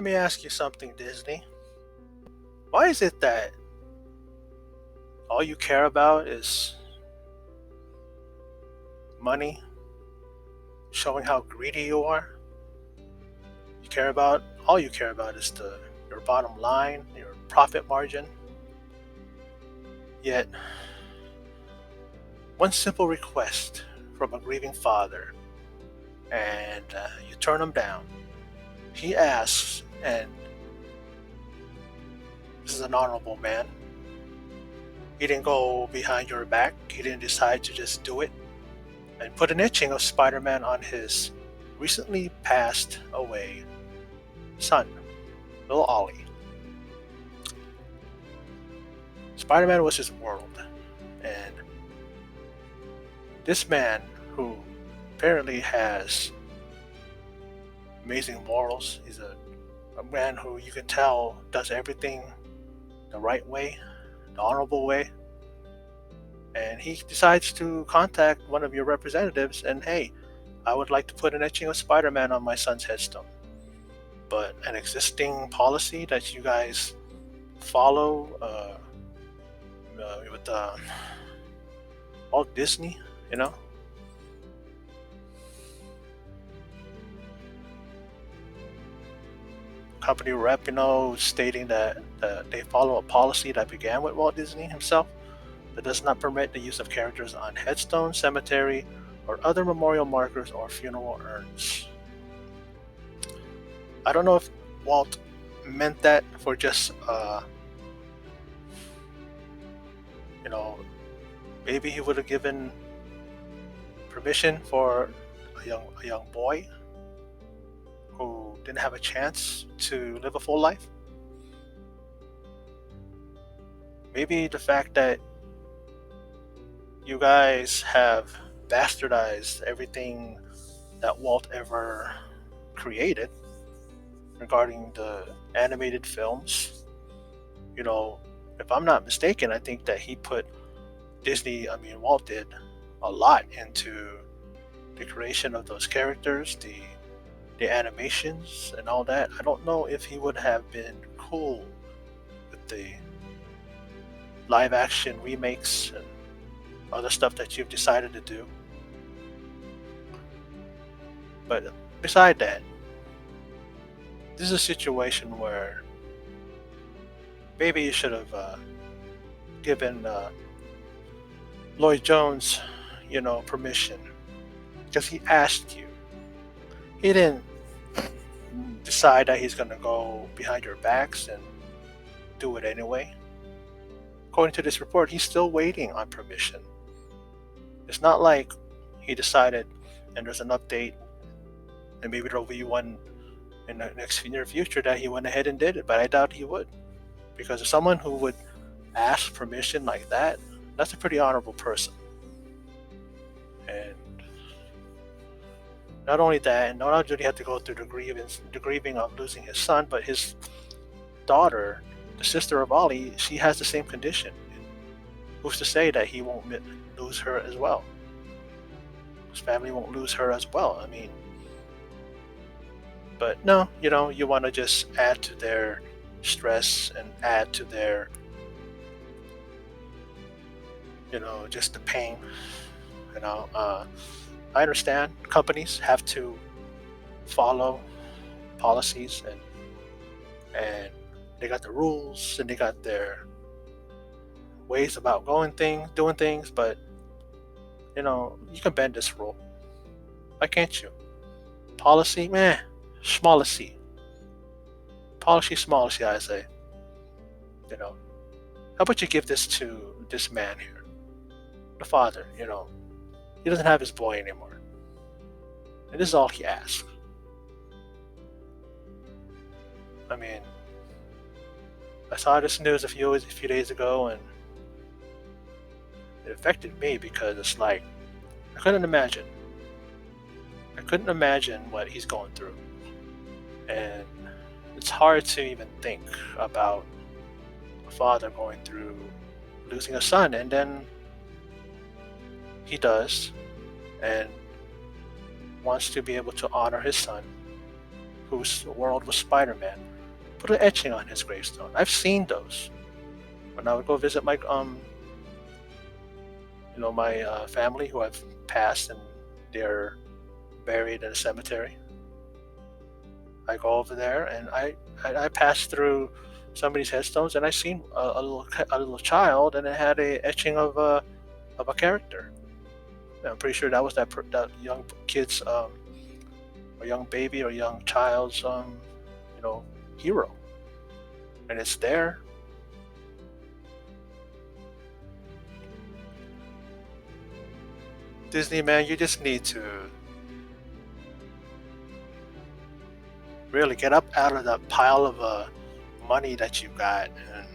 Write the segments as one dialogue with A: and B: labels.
A: Let me ask you something, Disney. Why is it that all you care about is money, showing how greedy you are? All you care about is your bottom line, your profit margin. Yet, one simple request from a grieving father, and you turn him down. He asks, and this is an honorable man. He didn't go behind your back. He didn't decide to just do it and put an etching of Spider-Man on his recently passed away son, little Ollie. Spider-Man was his world, and this man, who apparently has amazing morals, he's a man who you can tell does everything the right way, the honorable way, and he decides to contact one of your representatives and, hey, I would like to put an etching of Spider-Man on my son's headstone. But an existing policy that you guys follow with Walt Disney, you know, company rep, stating that they follow a policy that began with Walt Disney himself that does not permit the use of characters on headstones, cemetery, or other memorial markers or funeral urns. I don't know if Walt meant that for just, you know, maybe he would have given permission for a young boy who didn't have a chance to live a full life. Maybe the fact that you guys have bastardized everything that Walt ever created regarding the animated films. You know, if I'm not mistaken, I think that Walt did a lot into the creation of those characters, the animations and all that. I don't know if he would have been cool with the live action remakes and other stuff that you've decided to do. But beside that, this is a situation where maybe you should have given Lloyd Jones, permission, because he asked you. He didn't decide that he's going to go behind your backs and do it anyway. According to this report, he's still waiting on permission. It's not like he decided and there's an update and maybe there'll be one in the next near future that he went ahead and did it, but I doubt he would. Because if someone who would ask permission like that, that's a pretty honorable person. And not only that, and not only did he have to go through the grieving of losing his son, but his daughter, the sister of Ollie, she has the same condition. And who's to say that he won't lose her as well? His family won't lose her as well. I mean, but no, you want to just add to their stress and add to their, just the pain. I understand companies have to follow policies and they got the rules and they got their ways about doing things, but you can bend this rule. Why can't you? Policy, meh, smallest. Policy, smallest, I say. How about you give this to this man here, the father? He doesn't have his boy anymore, and this is all he asks. I mean, I saw this news a few days ago, and it affected me because it's like I couldn't imagine. I couldn't imagine what he's going through, and it's hard to even think about a father going through losing a son, and then he does, and wants to be able to honor his son, whose world was Spider-Man. Put an etching on his gravestone. I've seen those when I would go visit my my family who have passed and they're buried in a cemetery. I go over there and I pass through somebody's headstones and I seen a little child and it had a etching of a character. I'm pretty sure that was that young kid's or young baby or young child's you know hero, and it's there. Disney, man, you just need to really get up out of that pile of money that you got and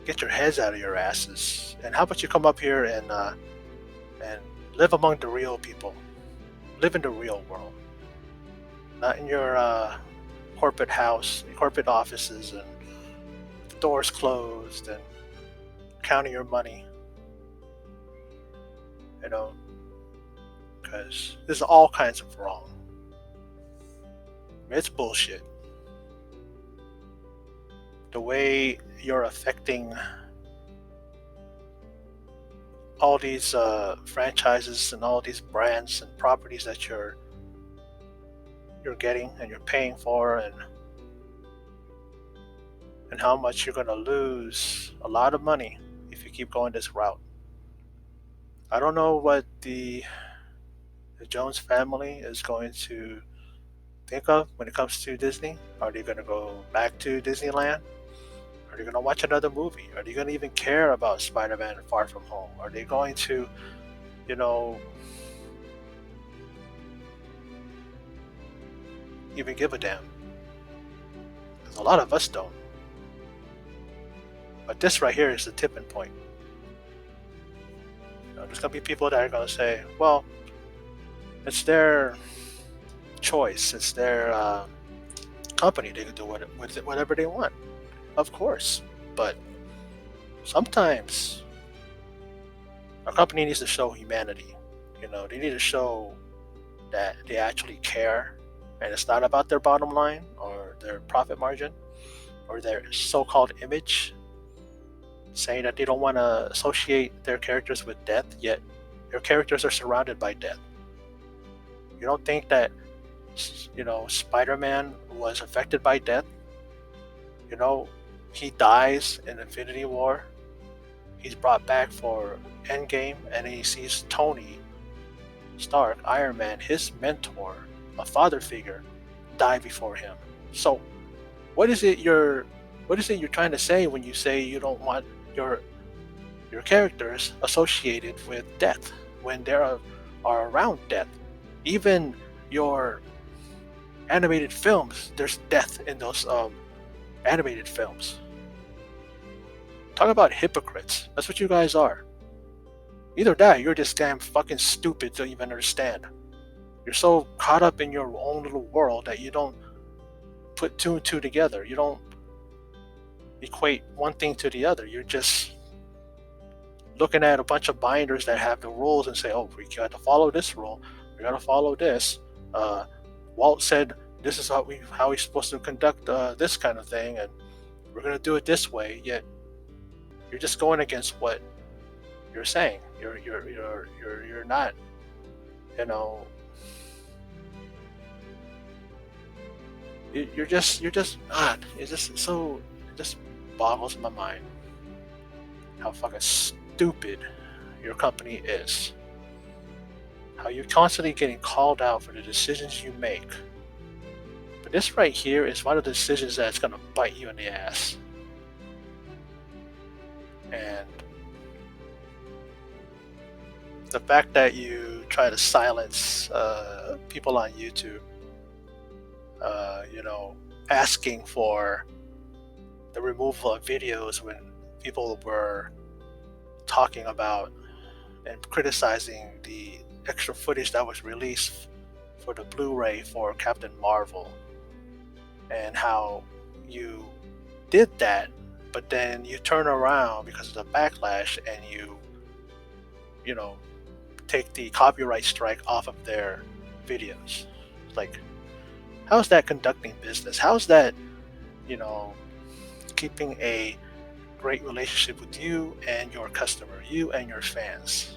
A: get your heads out of your asses. And how about you come up here and live among the real people, live in the real world, not in your corporate house, corporate offices, and doors closed and counting your money. You know, because there's all kinds of wrong. It's bullshit. The way you're affecting all these franchises and all these brands and properties that you're getting and you're paying for, and how much you're going to lose a lot of money if you keep going this route. I don't know what the Jones family is going to think of when it comes to Disney. Are they going to go back to Disneyland? Are they going to watch another movie? Are they going to even care about Spider-Man Far From Home? Are they going to, you know, even give a damn? Because a lot of us don't. But this right here is the tipping point. There's going to be people that are going to say, well, it's their choice. It's their company. They can do with it whatever they want. Of course. But sometimes a company needs to show humanity. They need to show that they actually care and it's not about their bottom line or their profit margin or their so-called image, saying that they don't want to associate their characters with death, yet their characters are surrounded by death. You don't think that Spider-Man was affected by death? He dies in Infinity War. He's brought back for Endgame, and he sees Tony Stark, Iron Man, his mentor, a father figure, die before him. So, what is it you're trying to say when you say you don't want your characters associated with death when they are around death? Even your animated films, there's death in those animated films. Talk about hypocrites. That's what you guys are. Either that, you're just damn fucking stupid to even understand. You're so caught up in your own little world that you don't put two and two together. You don't equate one thing to the other. You're just looking at a bunch of binders that have the rules and say, oh, we got to follow this rule. We got to follow this. Walt said this is how we're supposed to conduct this kind of thing, and we're going to do it this way. Yet you're just going against what you're saying. You're not, you're just it's just so, it just boggles my mind how fucking stupid your company is. How you're constantly getting called out for the decisions you make. But this right here is one of the decisions that's going to bite you in the ass. And the fact that you try to silence people on YouTube, asking for the removal of videos when people were talking about and criticizing the extra footage that was released for the Blu-ray for Captain Marvel, and how you did that, but then you turn around because of the backlash and you take the copyright strike off of their videos. Like, how's that conducting business? How's that you know, keeping a great relationship with you and your customer, you and your fans.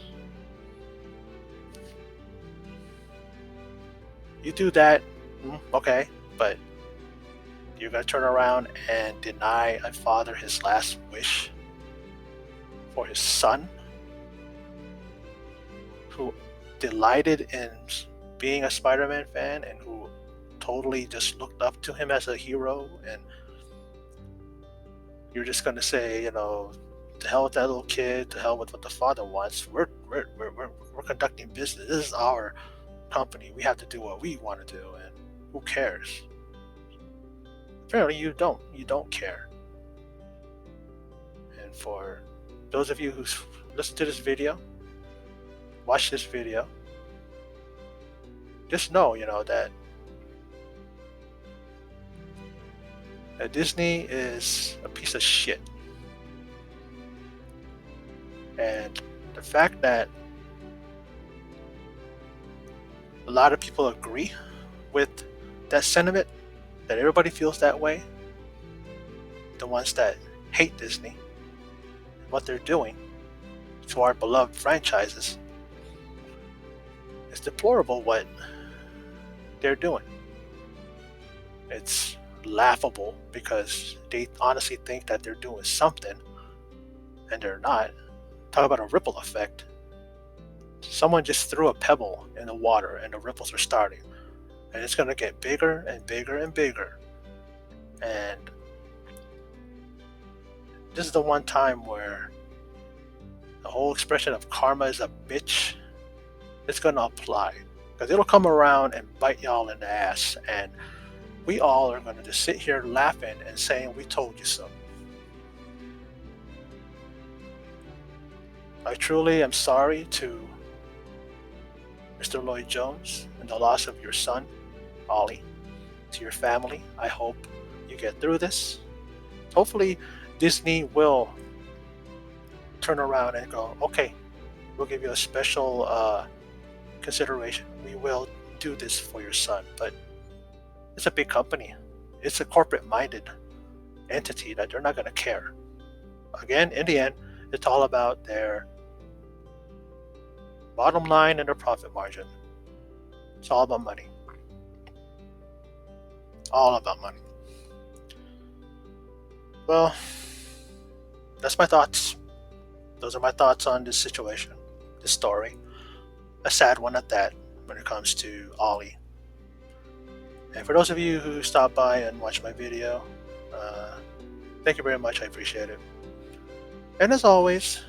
A: You do that, okay, but you're gonna turn around and deny a father his last wish for his son, who delighted in being a Spider-Man fan and who totally just looked up to him as a hero, and you're just gonna say, to hell with that little kid, to hell with what the father wants. We're conducting business. This is our company. We have to do what we want to do, and who cares? Apparently, you don't. You don't care. And for those of you who listen to this video, watch this video, just know, that Disney is a piece of shit. And the fact that a lot of people agree with that sentiment, that everybody feels that way, the ones that hate Disney, what they're doing to our beloved franchises, it's deplorable what they're doing. It's laughable because they honestly think that they're doing something and they're not. Talk about a ripple effect. Someone just threw a pebble in the water and the ripples are starting, and it's going to get bigger and bigger and bigger. And this is the one time where the whole expression of karma is a bitch, it's going to apply, because it'll come around and bite y'all in the ass, and we all are going to just sit here laughing and saying, we told you so. I truly am sorry to Mr. Ollie Jones and the loss of your son, Ollie. To your family, I hope you get through this. Hopefully, Disney will turn around and go, okay, we'll give you a special consideration. We will do this for your son. But it's a big company. It's a corporate-minded entity that they're not going to care. Again, in the end, it's all about their bottom line and their profit margin. It's all about money. All about money. Well, that's my thoughts. Those are my thoughts on this situation, this story. A sad one at that when it comes to Ollie. And for those of you who stopped by and watched my video, thank you very much. I appreciate it. And as always,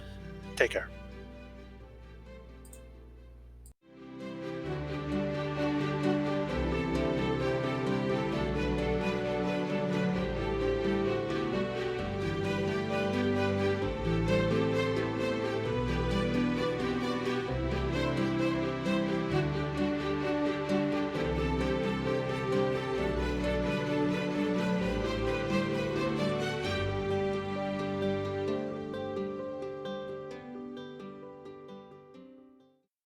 A: take care.